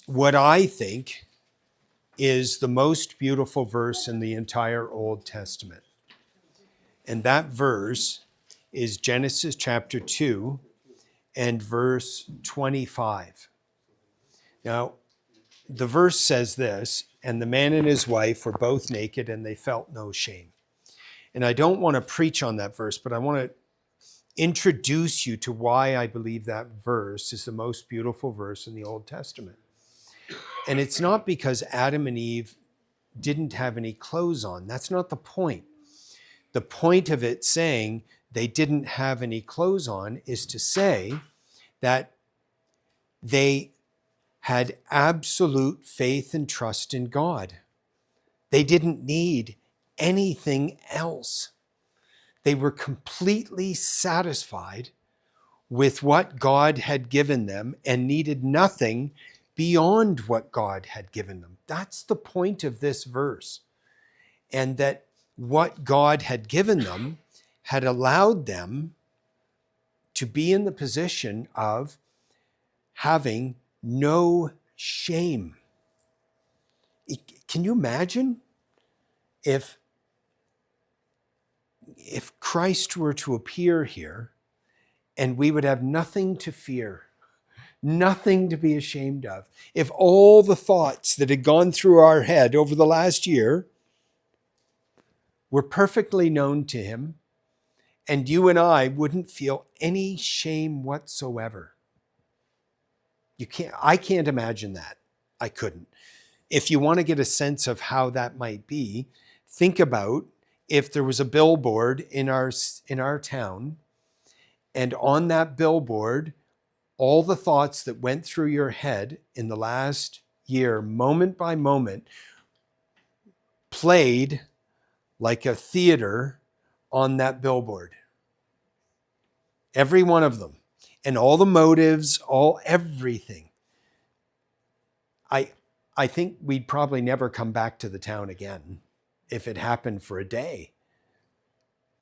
what I think is the most beautiful verse in the entire Old Testament. And that verse is Genesis chapter 2 and verse 25. Now, the verse says this, and the man and his wife were both naked and they felt no shame. And I don't want to preach on that verse, but I want to introduce you to why I believe that verse is the most beautiful verse in the Old Testament. And it's not because Adam and Eve didn't have any clothes on. That's not the point. The point of it saying they didn't have any clothes on is to say that they had absolute faith and trust in God. They didn't need anything else. They were completely satisfied with what God had given them and needed nothing beyond what God had given them. That's the point of this verse. And that what God had given them had allowed them to be in the position of having no shame. Can you imagine if Christ were to appear here and we would have nothing to fear, nothing to be ashamed of? If all the thoughts that had gone through our head over the last year were perfectly known to him, and you and I wouldn't feel any shame whatsoever. I can't imagine that. I couldn't. If you want to get a sense of how that might be, think about if there was a billboard in our town, and on that billboard, all the thoughts that went through your head in the last year, moment by moment, played like a theater on that billboard. Every one of them. And all the motives, everything. I think we'd probably never come back to the town again if it happened for a day.